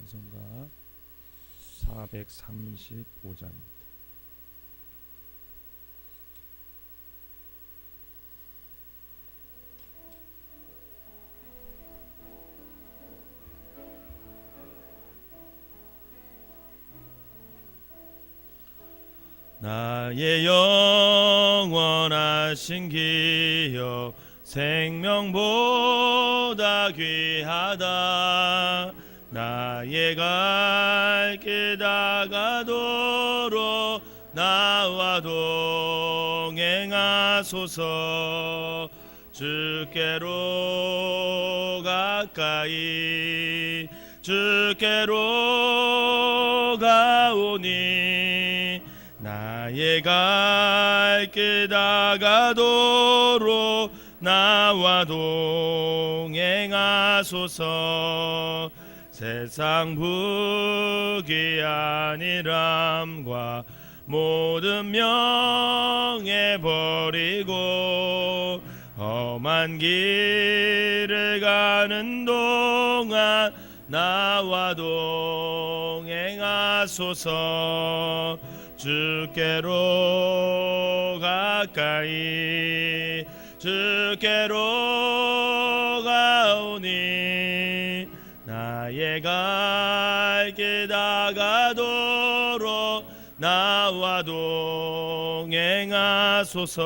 찬송가 435장입니다. 나의 영원하신 기업 생명보다 귀하다. 나의 갈 길 다가도록 나와 동행하소서. 주께로 가까이 주께로 가오니 나의 갈 길 다가도록 나와 동행하소서. 세상 부귀한 일함과 모든 명예 버리고 험한 길을 가는 동안 나와 동행하소서. 주께로 가까이 주께로 가오니 나의 갈 길 다가도록 나와 동행하소서.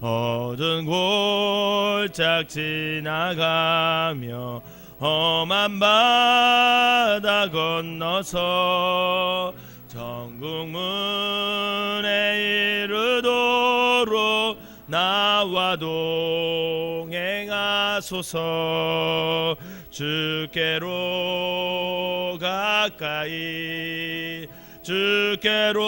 어두운 골짝 지나가며 험한 바다 건너서 천국 문에 이르도록 나와 동행하소서. 주께로 가까이 주께로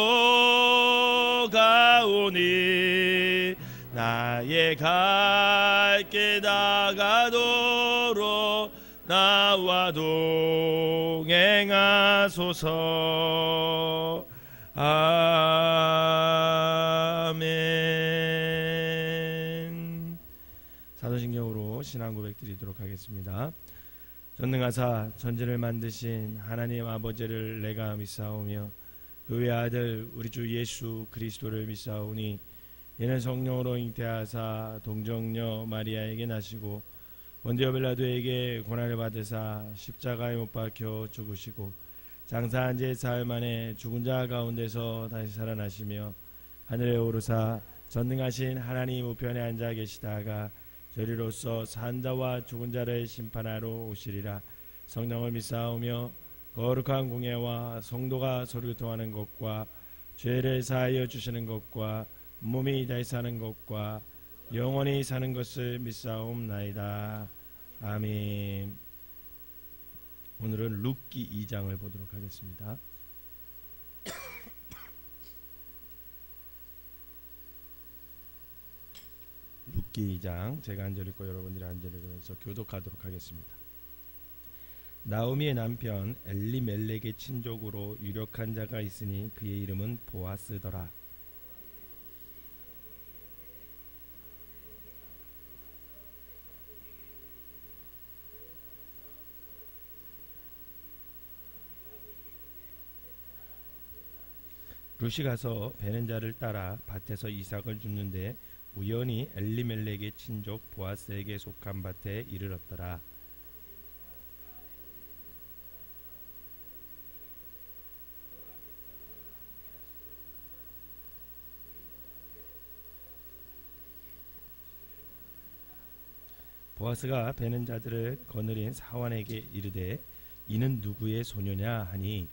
가오니 나의 갈 길 다가도록 나와 동행하소서. 아멘. 사도신경으로 신앙 고백 드리도록 하겠습니다. 전능하사 천지를 만드신 하나님 아버지를 내가 믿사오며 그 외 아들 우리 주 예수 그리스도를 믿사오니 이는 성령으로 잉태하사 동정녀 마리아에게 나시고 본디오 빌라도에게 고난을 받으사 십자가에 못 박혀 죽으시고 장사한 지 사흘 만에 죽은 자 가운데서 다시 살아나시며 하늘에 오르사 전능하신 하나님 우편에 앉아 계시다가 저리로서 산 자와 죽은 자를 심판하러 오시리라. 성령을 믿사오며 거룩한 공예와 성도가 소리통하는 것과 죄를 사하여 주시는 것과 몸이 다시 사는 것과 영원히 사는 것을 믿사옵나이다. 아멘. 오늘은 룻기 2장을 보도록 하겠습니다. 룻기 2장 제가 한 절 읽고 여러분들이 한 절 읽으면서 교독하도록 하겠습니다. 나오미의 남편 엘리멜렉의 친족으로 유력한 자가 있으니 그의 이름은 보아스더라. 룻이 가서 베는 자를 따라 밭에서 이삭을 줍는데 우연히 엘리멜렉의 친족 보아스에게 속한 밭에 이르렀더라. 보아스가 베는 자들을 거느린 사환에게 이르되 이는 누구의 소녀냐 하니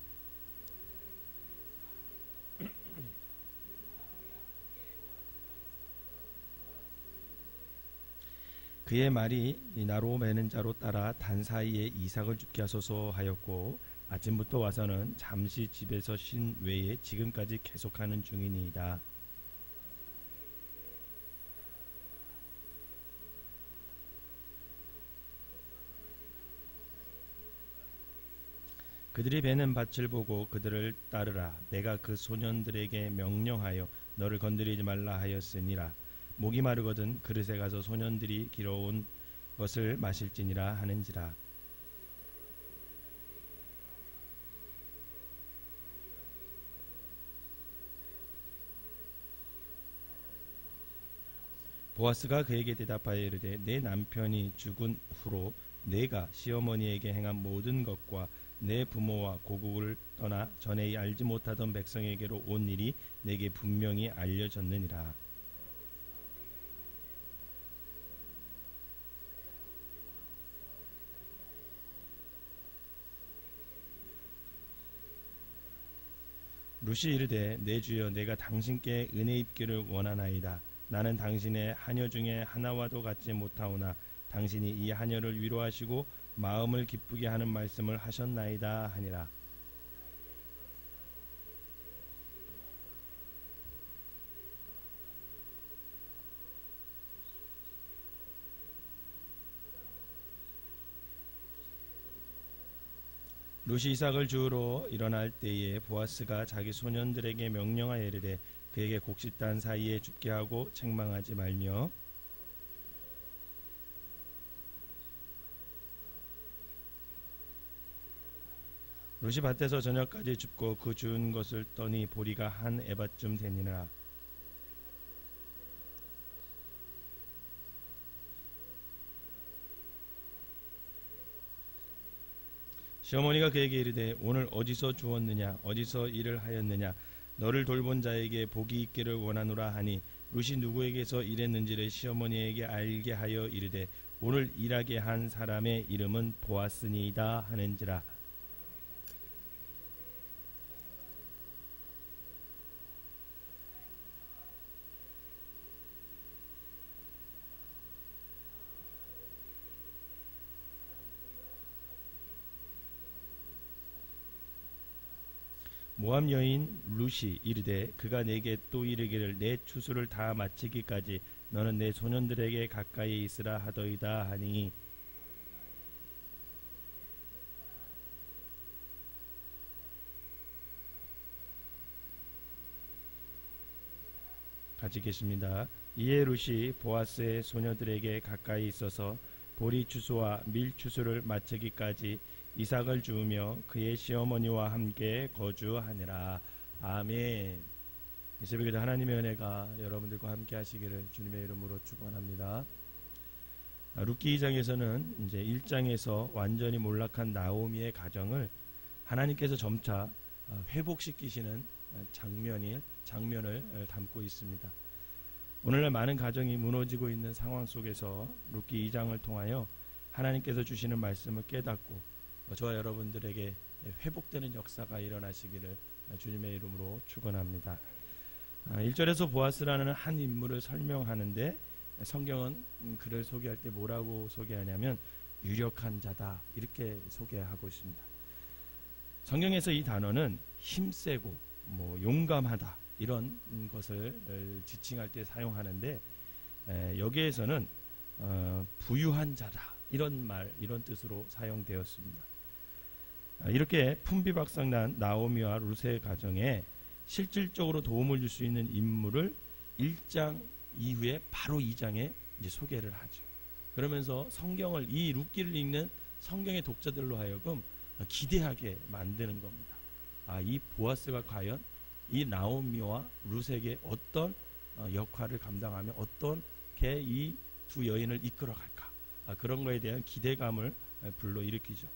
그의 말이 나로 베는 자로 따라 단 사이에 이삭을 죽게 하소서 하였고 아침부터 와서는 잠시 집에서 쉰 외에 지금까지 계속하는 중이니이다. 그들이 베는 밭을 보고 그들을 따르라. 내가 그 소년들에게 명령하여 너를 건드리지 말라 하였으니라. 목이 마르거든 그릇에 가서 소년들이 길어온 것을 마실지니라 하는지라. 보아스가 그에게 대답하여 이르되 내 남편이 죽은 후로 내가 시어머니에게 행한 모든 것과 내 부모와 고국을 떠나 전에 알지 못하던 백성에게로 온 일이 내게 분명히 알려졌느니라. 룻이 이르되 내 주여 내가 당신께 은혜 입기를 원하나이다. 나는 당신의 하녀 중에 하나와도 같지 못하오나 당신이 이 하녀를 위로하시고 마음을 기쁘게 하는 말씀을 하셨나이다 하니라. 룻이 이삭을 주우러 일어날 때에 보아스가 자기 소년들에게 명령하여 이르되 그에게 곡식단 사이에 죽게 하고 책망하지 말며 룻이 밭에서 저녁까지 줍고 그 주운 것을 떠니 보리가 한 에바쯤 되니라. 시어머니가 그에게 이르되 오늘 어디서 주웠느냐 어디서 일을 하였느냐 너를 돌본 자에게 복이 있기를 원하노라 하니 룻이 누구에게서 일했는지를 시어머니에게 알게 하여 이르되 오늘 일하게 한 사람의 이름은 보아스니이다 하는지라. 모압 여인 룻이 이르되 그가 내게 또 이르기를 내 추수를 다 마치기까지 너는 내 소년들에게 가까이 있으라 하더이다 하니 같이 계십니다. 이에 룻이 보아스의 소녀들에게 가까이 있어서 보리 추수와 밀 추수를 마치기까지 이삭을 주우며 그의 시어머니와 함께 거주하니라. 아멘. 이 새벽에도 하나님의 은혜가 여러분들과 함께 하시기를 주님의 이름으로 축원합니다. 룻기 2장에서는 이제 1장에서 완전히 몰락한 나오미의 가정을 하나님께서 점차 회복시키시는 장면을 담고 있습니다. 오늘날 많은 가정이 무너지고 있는 상황 속에서 룻기 2장을 통하여 하나님께서 주시는 말씀을 깨닫고 저와 여러분들에게 회복되는 역사가 일어나시기를 주님의 이름으로 축원합니다. 1절에서 보아스라는 한 인물을 설명하는데 성경은 그를 소개할 때 뭐라고 소개하냐면 유력한 자다 이렇게 소개하고 있습니다. 성경에서 이 단어는 힘세고 용감하다 이런 것을 지칭할 때 사용하는데 여기에서는 부유한 자다 이런 뜻으로 사용되었습니다. 이렇게 풍비박상난 나오미와 룻의 가정에 실질적으로 도움을 줄 수 있는 인물을 1장 이후에 바로 2장에 이제 소개를 하죠. 그러면서 성경을 이 룻기를 읽는 성경의 독자들로 하여금 기대하게 만드는 겁니다. 이 보아스가 과연 이 나오미와 룻에게 어떤 역할을 감당하며 어떻게 이 두 여인을 이끌어갈까 그런 거에 대한 기대감을 불러일으키죠.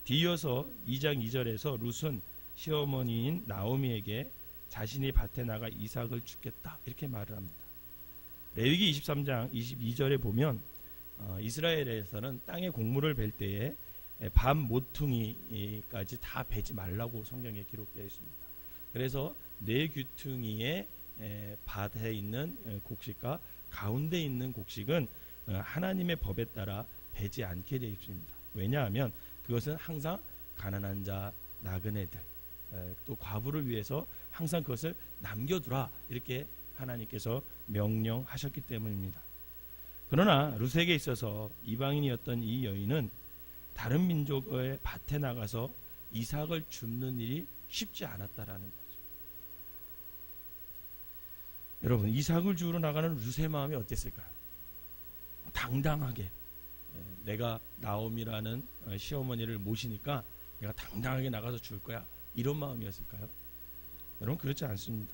뒤이어서 2장 2절에서 룻은 시어머니인 나오미에게 자신이 밭에 나가 이삭을 주겠다 이렇게 말을 합니다. 레위기 23장 22절에 보면 이스라엘에서는 땅에 곡물을 벨 때에 밤 모퉁이까지 다 베지 말라고 성경에 기록되어 있습니다. 그래서 네 귀퉁이의 밭에 있는 곡식과 가운데 있는 곡식은 하나님의 법에 따라 베지 않게 되어 있습니다. 왜냐하면 그것은 항상 가난한 자, 나그네들, 또 과부를 위해서 항상 그것을 남겨두라 이렇게 하나님께서 명령하셨기 때문입니다. 그러나 룻에게 있어서 이방인이었던 이 여인은 다른 민족의 밭에 나가서 이삭을 줍는 일이 쉽지 않았다라는 거죠. 여러분, 이삭을 주우러 나가는 룻의 마음이 어땠을까요? 당당하게 내가 나오미라는 시어머니를 모시니까 내가 당당하게 나가서 줄 거야 이런 마음이었을까요? 여러분 그렇지 않습니다.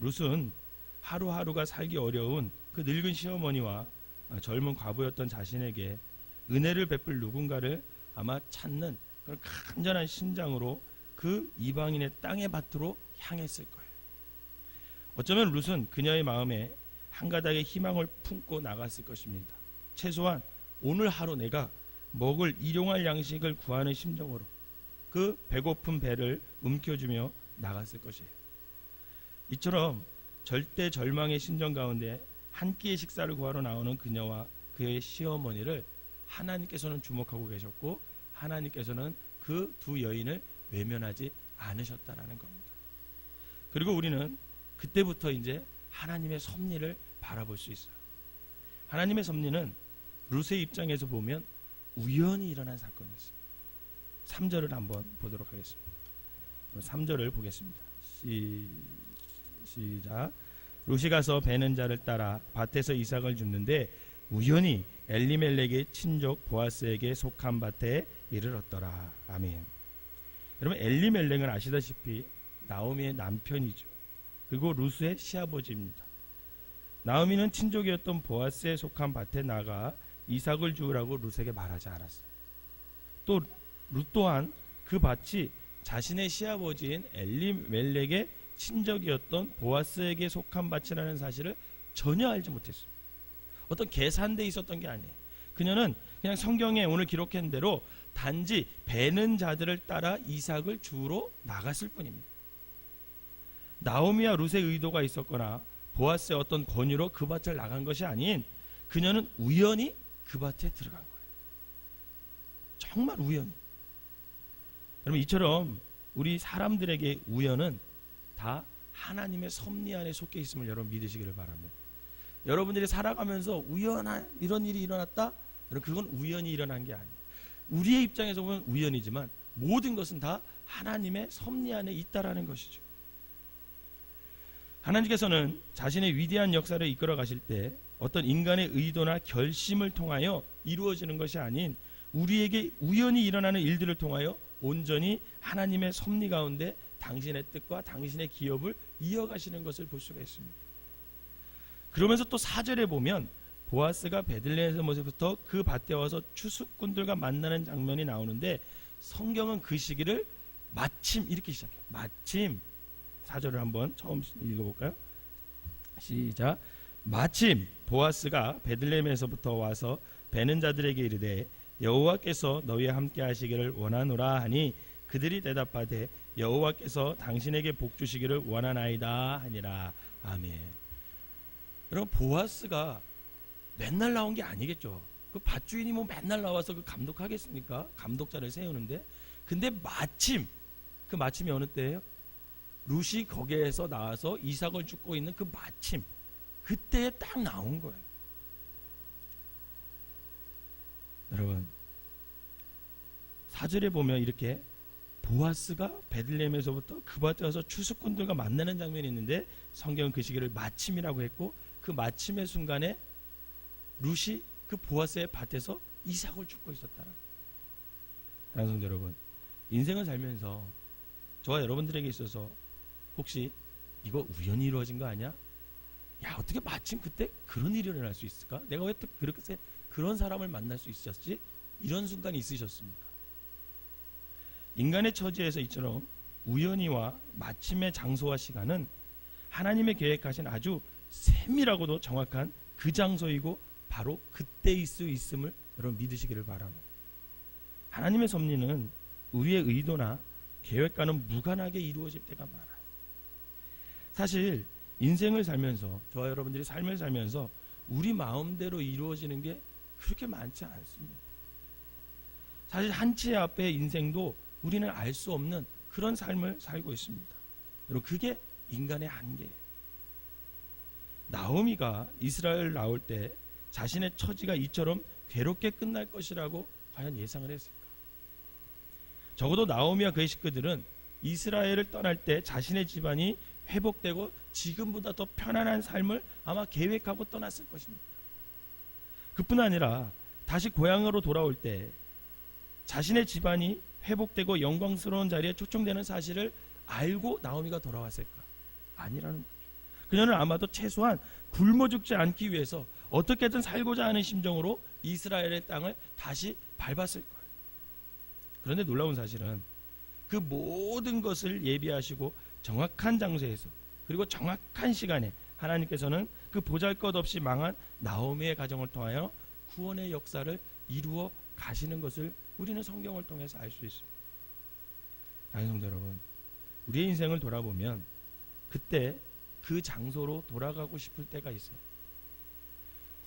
룻은 하루하루가 살기 어려운 그 그 늙은 시어머니와 젊은 과부였던 자신에게 은혜를 베풀 누군가를 아마 찾는 그런 간절한 심장으로 그 이방인의 땅의 밭으로 향했을 거예요. 어쩌면 룻은 그녀의 마음에 한 가닥의 희망을 품고 나갔을 것입니다. 최소한 오늘 하루 내가 먹을 일용할 양식을 구하는 심정으로 그 배고픈 배를 움켜쥐며 나갔을 것이에요. 이처럼 절대 절망의 심정 가운데 한 끼의 식사를 구하러 나오는 그녀와 그의 시어머니를 하나님께서는 주목하고 계셨고, 하나님께서는 그 두 여인을 외면하지 않으셨다라는 겁니다. 그리고 우리는 그때부터 이제 하나님의 섭리를 바라볼 수 있어요. 하나님의 섭리는 룻의 입장에서 보면 우연히 일어난 사건이었어요. 3절을 한번 보도록 하겠습니다. 3절을 보겠습니다. 시작. 룻이 가서 베는 자를 따라 밭에서 이삭을 줍는데 우연히 엘리멜렉의 친족 보아스에게 속한 밭에 이르렀더라. 아멘. 여러분, 엘리멜렉은 아시다시피 나오미의 남편이죠. 그리고 룻의 시아버지입니다. 나오미는 친족이었던 보아스에 속한 밭에 나가 이삭을 주우라고 룻에게 말하지 않았어요. 또 룻 또한 그 밭이 자신의 시아버지인 엘리멜렉의 친족이었던 보아스에게 속한 밭이라는 사실을 전혀 알지 못했습니다. 어떤 계산돼 있었던 게 아니에요. 그녀는 그냥 성경에 오늘 기록한 대로 단지 베는 자들을 따라 이삭을 주우러 나갔을 뿐입니다. 나오미와 룻의 의도가 있었거나 보아스의 어떤 권유로 그 밭을 나간 것이 아닌, 그녀는 우연히 그 밭에 들어간 거예요. 정말 우연히. 여러분, 이처럼 우리 사람들에게 우연은 다 하나님의 섭리 안에 속해 있음을 여러분 믿으시기를 바랍니다. 여러분들이 살아가면서 우연한 이런 일이 일어났다? 여러분, 그건 우연히 일어난 게 아니에요. 우리의 입장에서 보면 우연이지만 모든 것은 다 하나님의 섭리 안에 있다라는 것이죠. 하나님께서는 자신의 위대한 역사를 이끌어 가실 때 어떤 인간의 의도나 결심을 통하여 이루어지는 것이 아닌 우리에게 우연히 일어나는 일들을 통하여 온전히 하나님의 섭리 가운데 당신의 뜻과 당신의 기업을 이어가시는 것을 볼 수가 있습니다. 그러면서 또 4절에 보면 보아스가 베들레헴에서부터 그 밭에 와서 추수꾼들과 만나는 장면이 나오는데, 성경은 그 시기를 마침 이렇게 시작해요. 마침. 4절을 한번 처음 읽어볼까요? 시작. 마침 보아스가 베들레헴에서부터 와서 베는 자들에게 이르되 여호와께서 너희와 함께 하시기를 원하노라 하니 그들이 대답하되 여호와께서 당신에게 복 주시기를 원하나이다 하니라. 아멘. 여러분, 보아스가 맨날 나온 게 아니겠죠. 그 밭주인이 뭐 맨날 나와서 그 감독하겠습니까? 감독자를 세우는데. 근데 마침, 그 마침이 어느 때예요? 룻이 거기에서 나와서 이삭을 줍고 있는 그 마침, 그때에 딱 나온 거예요. 여러분, 4절에 보면 이렇게 보아스가 베들레헴에서부터 그 밭에 와서 추수꾼들과 만나는 장면이 있는데, 성경은 그 시기를 마침이라고 했고, 그 마침의 순간에 룻이 그 보아스의 밭에서 이삭을 줍고 있었다라고. 사랑하는 성도 여러분, 인생을 살면서 저와 여러분들에게 있어서 혹시 이거 우연히 이루어진 거 아니야? 야, 어떻게 마침 그때 그런 일이 일어날 수 있을까? 내가 왜 또 그렇게 그런 사람을 만날 수 있었지? 이런 순간이 있으셨습니까? 인간의 처지에서 이처럼 우연히와 마침의 장소와 시간은 하나님의 계획하신 아주 세밀하고도 정확한 그 장소이고 바로 그때일 수 있음을 여러분 믿으시기를 바랍니다. 하나님의 섭리는 우리의 의도나 계획과는 무관하게 이루어질 때가 많아요. 사실 인생을 살면서, 저와 여러분들이 삶을 살면서 우리 마음대로 이루어지는 게 그렇게 많지 않습니다. 사실 한치 앞의 인생도 우리는 알 수 없는 그런 삶을 살고 있습니다. 여러분, 그게 인간의 한계예요. 나오미가 이스라엘 나올 때 자신의 처지가 이처럼 괴롭게 끝날 것이라고 과연 예상을 했을까? 적어도 나오미와 그의 식구들은 이스라엘을 떠날 때 자신의 집안이 회복되고 지금보다 더 편안한 삶을 아마 계획하고 떠났을 것입니다. 그뿐 아니라 다시 고향으로 돌아올 때 자신의 집안이 회복되고 영광스러운 자리에 초청되는 사실을 알고 나오미가 돌아왔을까? 아니라는 거죠. 그녀는 아마도 최소한 굶어 죽지 않기 위해서 어떻게든 살고자 하는 심정으로 이스라엘의 땅을 다시 밟았을 거예요. 그런데 놀라운 사실은 그 모든 것을 예비하시고 정확한 장소에서 그리고 정확한 시간에 하나님께서는 그 보잘것없이 망한 나오미의 가정을 통하여 구원의 역사를 이루어 가시는 것을 우리는 성경을 통해서 알 수 있습니다. 성도 여러분, 우리의 인생을 돌아보면 그때 그 장소로 돌아가고 싶을 때가 있어요.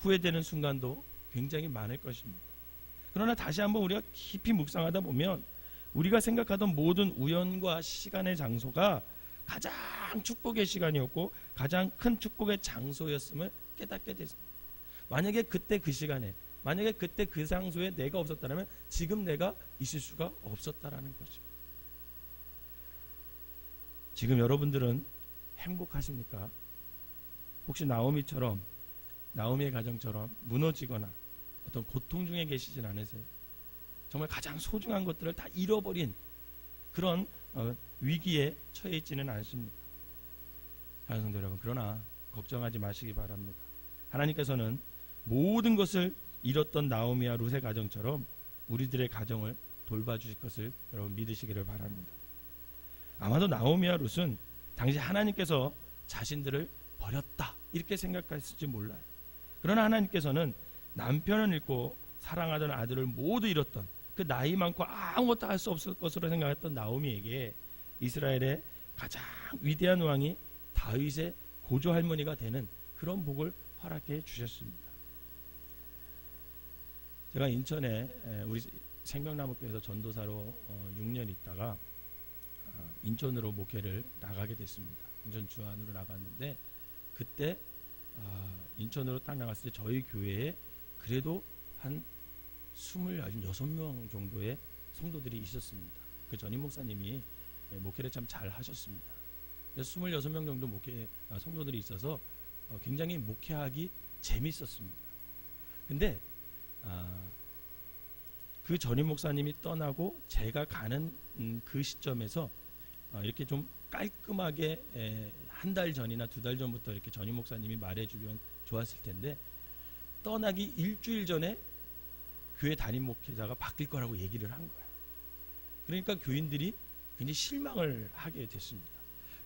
후회되는 순간도 굉장히 많을 것입니다. 그러나 다시 한번 우리가 깊이 묵상하다 보면 우리가 생각하던 모든 우연과 시간의 장소가 가장 축복의 시간이었고 가장 큰 축복의 장소였음을 깨닫게 됐습니다. 만약에 그때 그 시간에, 만약에 그때 그 장소에 내가 없었다면 지금 내가 있을 수가 없었다라는 거죠. 지금 여러분들은 행복하십니까? 혹시 나오미의 가정처럼 무너지거나 어떤 고통 중에 계시진 않으세요? 정말 가장 소중한 것들을 다 잃어버린 그런 위기에 처해 있지는 않습니다. 성도 여러분, 그러나 걱정하지 마시기 바랍니다. 하나님께서는 모든 것을 잃었던 나오미와 룻의 가정처럼 우리들의 가정을 돌봐주실 것을 여러분 믿으시기를 바랍니다. 아마도 나오미와 룻은 당시 하나님께서 자신들을 버렸다 이렇게 생각했을지 몰라요. 그러나 하나님께서는 남편을 잃고 사랑하던 아들을 모두 잃었던 그 나이 많고 아무것도 할 수 없을 것으로 생각했던 나오미에게 이스라엘의 가장 위대한 왕이 다윗의 고조 할머니가 되는 그런 복을 허락해 주셨습니다. 제가 인천에 우리 생명나무교회에서 전도사로 6년 있다가 인천으로 목회를 나가게 됐습니다. 인천 주안으로 나갔는데 그때 인천으로 딱 나갔을 때 저희 교회에 그래도 한 26명 정도의 성도들이 있었습니다. 그 전임 목사님이 목회를 참 잘 하셨습니다. 그래서 26명 정도 성도들이 있어서 굉장히 목회하기 재밌었습니다. 근데 그 전임 목사님이 떠나고 제가 가는 그 시점에서 이렇게 좀 깔끔하게 한 달 전이나 2달 전부터 이렇게 전임 목사님이 말해주면 좋았을 텐데 떠나기 일주일 전에 교회 담임 목회자가 바뀔 거라고 얘기를 한 거예요. 그러니까 교인들이 굉장히 실망을 하게 됐습니다.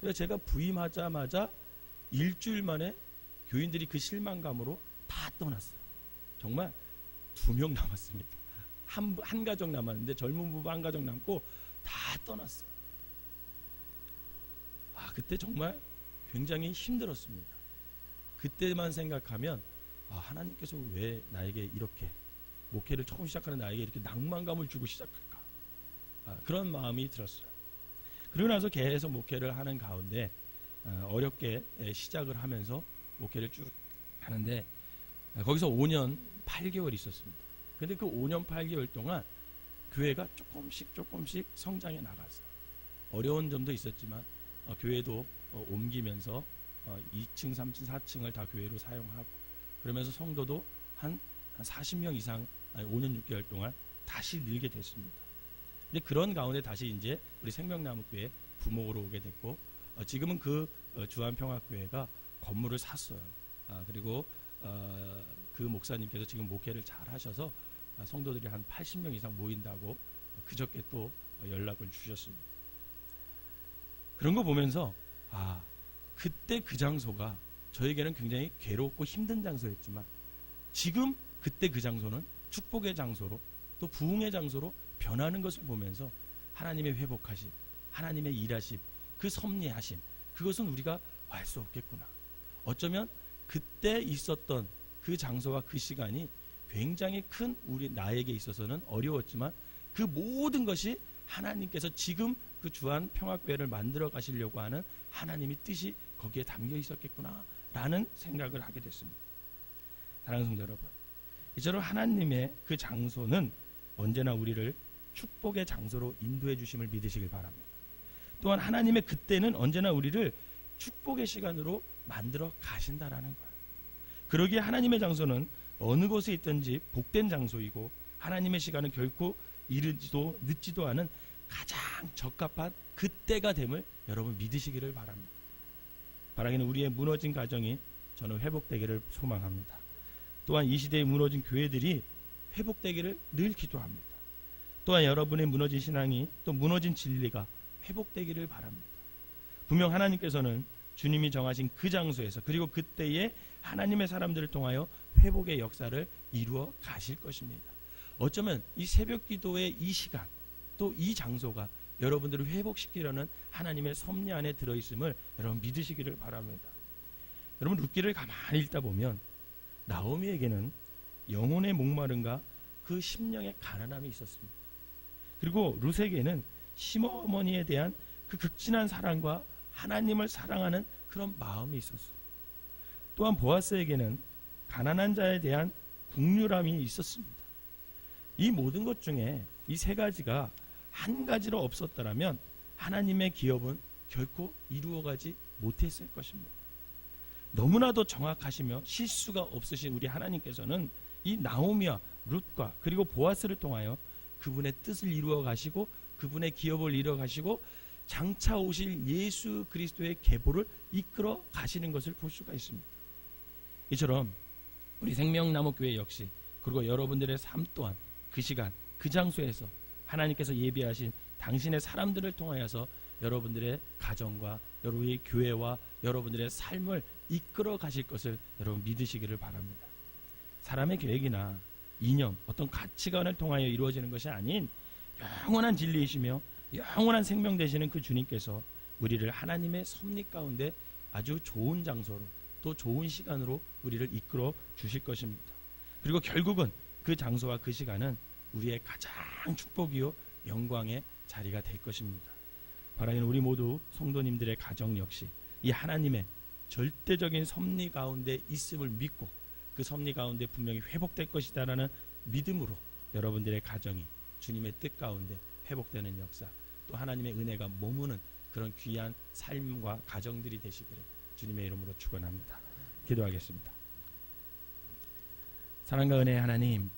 그래서 제가 부임하자마자 일주일 만에 교인들이 그 실망감으로 다 떠났어요. 정말 2명 남았습니다. 한 가정 남았는데 젊은 부부 한 가정 남고 다 떠났어요. 그때 정말 굉장히 힘들었습니다. 그때만 생각하면 하나님께서 왜 나에게 이렇게 목회를 처음 시작하는 나에게 이렇게 낭만감을 주고 시작할까? 그런 마음이 들었어요. 그러고 나서 계속 목회를 하는 가운데 어렵게 시작을 하면서 목회를 쭉 하는데 거기서 5년 8개월 있었습니다. 그런데 그 5년 8개월 동안 교회가 조금씩 성장해 나갔어요. 어려운 점도 있었지만 교회도 옮기면서 2층, 3층, 4층을 다 교회로 사용하고 그러면서 성도도 한 40명 이상 5년 6개월 동안 다시 늘게 됐습니다. 근데 그런 가운데 다시 이제 우리 생명나무교회 부목으로 오게 됐고 지금은 그 주안평화교회가 건물을 샀어요. 그리고 그 목사님께서 지금 목회를 잘 하셔서 성도들이 한 80명 이상 모인다고 그저께 또 연락을 주셨습니다. 그런 거 보면서 그때 그 장소가 저에게는 굉장히 괴롭고 힘든 장소였지만 지금 그때 그 장소는 축복의 장소로 또 부흥의 장소로 변하는 것을 보면서 하나님의 회복하심, 하나님의 일하심, 그 섭리하심 그것은 우리가 알 수 없겠구나. 어쩌면 그때 있었던 그 장소와 그 시간이 굉장히 큰 나에게 있어서는 어려웠지만 그 모든 것이 하나님께서 지금 그 주안 평화교회를 만들어 가시려고 하는 하나님의 뜻이 거기에 담겨 있었겠구나 라는 생각을 하게 됐습니다. 사랑하는 성도 여러분, 이처럼 하나님의 그 장소는 언제나 우리를 축복의 장소로 인도해 주심을 믿으시길 바랍니다. 또한 하나님의 그때는 언제나 우리를 축복의 시간으로 만들어 가신다라는 거예요. 그러기에 하나님의 장소는 어느 곳에 있든지 복된 장소이고 하나님의 시간은 결코 이르지도 늦지도 않은 가장 적합한 그때가 됨을 여러분 믿으시기를 바랍니다. 바라기는 우리의 무너진 가정이 저는 회복되기를 소망합니다. 또한 이 시대에 무너진 교회들이 회복되기를 늘 기도합니다. 또한 여러분의 무너진 신앙이 또 무너진 진리가 회복되기를 바랍니다. 분명 하나님께서는 주님이 정하신 그 장소에서 그리고 그때에 하나님의 사람들을 통하여 회복의 역사를 이루어 가실 것입니다. 어쩌면 이 새벽 기도의 이 시간 또 이 장소가 여러분들을 회복시키려는 하나님의 섭리 안에 들어있음을 여러분 믿으시기를 바랍니다. 여러분 룻기를 가만히 읽다 보면 나오미에게는 영혼의 목마름과 그 심령의 가난함이 있었습니다. 그리고 룻에게는 시어머니에 대한 그 극진한 사랑과 하나님을 사랑하는 그런 마음이 있었어요. 또한 보아스에게는 가난한 자에 대한 국률함이 있었습니다. 이 모든 것 중에 이 세 가지가 한 가지로 없었더라면 하나님의 기업은 결코 이루어가지 못했을 것입니다. 너무나도 정확하시며 실수가 없으신 우리 하나님께서는 이 나오미와 룻과 그리고 보아스를 통하여 그분의 뜻을 이루어 가시고 그분의 기업을 이루어 가시고 장차 오실 예수 그리스도의 계보를 이끌어 가시는 것을 볼 수가 있습니다. 이처럼 우리 생명나무교회 역시 그리고 여러분들의 삶 또한 그 시간 그 장소에서 하나님께서 예비하신 당신의 사람들을 통하여서 여러분들의 가정과 여러분의 교회와 여러분들의 삶을 이끌어 가실 것을 여러분 믿으시기를 바랍니다. 사람의 계획이나 이념, 어떤 가치관을 통하여 이루어지는 것이 아닌 영원한 진리이시며 영원한 생명 되시는 그 주님께서 우리를 하나님의 섭리 가운데 아주 좋은 장소로 또 좋은 시간으로 우리를 이끌어 주실 것입니다. 그리고 결국은 그 장소와 그 시간은 우리의 가장 축복이요 영광의 자리가 될 것입니다. 바라기는 우리 모두 성도님들의 가정 역시 이 하나님의 절대적인 섭리 가운데 있음을 믿고 그 섭리 가운데 분명히 회복될 것이다라는 믿음으로 여러분들의 가정이 주님의 뜻 가운데 회복되는 역사 또 하나님의 은혜가 머무는 그런 귀한 삶과 가정들이 되시기를 주님의 이름으로 축원합니다. 기도하겠습니다. 사랑과 은혜의 하나님,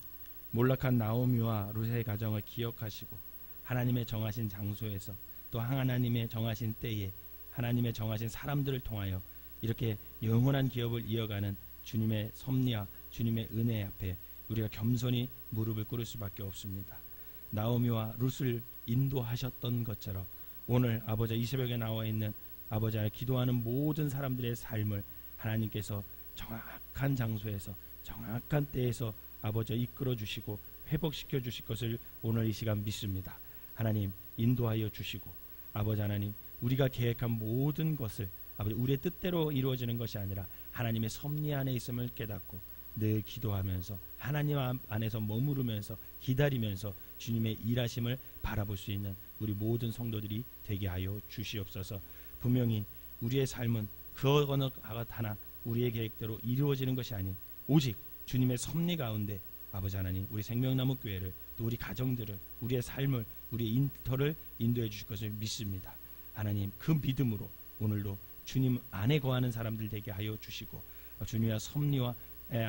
몰락한 나오미와 룻의 가정을 기억하시고 하나님의 정하신 장소에서 또 하나님의 정하신 때에 하나님의 정하신 사람들을 통하여 이렇게 영원한 기업을 이어가는 주님의 섭리와 주님의 은혜 앞에 우리가 겸손히 무릎을 꿇을 수밖에 없습니다. 나오미와 룻을 인도하셨던 것처럼 오늘 아버지 이 새벽에 나와 있는 아버지 안에 기도하는 모든 사람들의 삶을 하나님께서 정확한 장소에서 정확한 때에서 아버지 이끌어 주시고 회복시켜 주실 것을 오늘 이 시간 믿습니다. 하나님 인도하여 주시고 아버지 하나님 우리가 계획한 모든 것을 아버지 우리의 뜻대로 이루어지는 것이 아니라 하나님의 섭리 안에 있음을 깨닫고 늘 기도하면서 하나님 안에서 머무르면서 기다리면서 주님의 일하심을 바라볼 수 있는 우리 모든 성도들이 되게 하여 주시옵소서. 분명히 우리의 삶은 그 어느 하나 우리의 계획대로 이루어지는 것이 아닌 오직 주님의 섭리 가운데 아버지 하나님 우리 생명나무 교회를 또 우리 가정들을 우리의 삶을 우리의 인터를 인도해 주실 것을 믿습니다. 하나님 그 믿음으로 오늘도 주님 안에 거하는 사람들 되게 하여 주시고 주님의 섭리와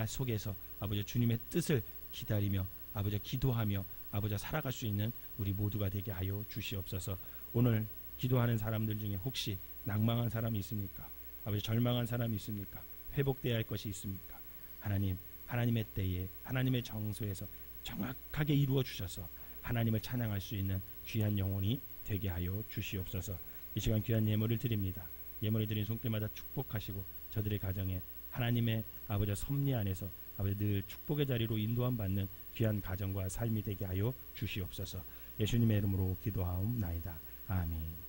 속에서 아버지 주님의 뜻을 기다리며 아버지 기도하며 아버지 살아갈 수 있는 우리 모두가 되게 하여 주시옵소서. 오늘 기도하는 사람들 중에 혹시 낭망한 사람이 있습니까? 아버지 절망한 사람이 있습니까? 회복되어야 할 것이 있습니까? 하나님 하나님의 때에 하나님의 정소에서 정확하게 이루어 주셔서 하나님을 찬양할 수 있는 귀한 영혼이 되게 하여 주시옵소서. 이 시간 귀한 예물을 드립니다. 예물을 드린 손길마다 축복하시고 저들의 가정에 하나님의 아버지 섭리 안에서 아버지 늘 축복의 자리로 인도함 받는 귀한 가정과 삶이 되게 하여 주시옵소서. 예수님의 이름으로 기도하옵나이다. 아멘.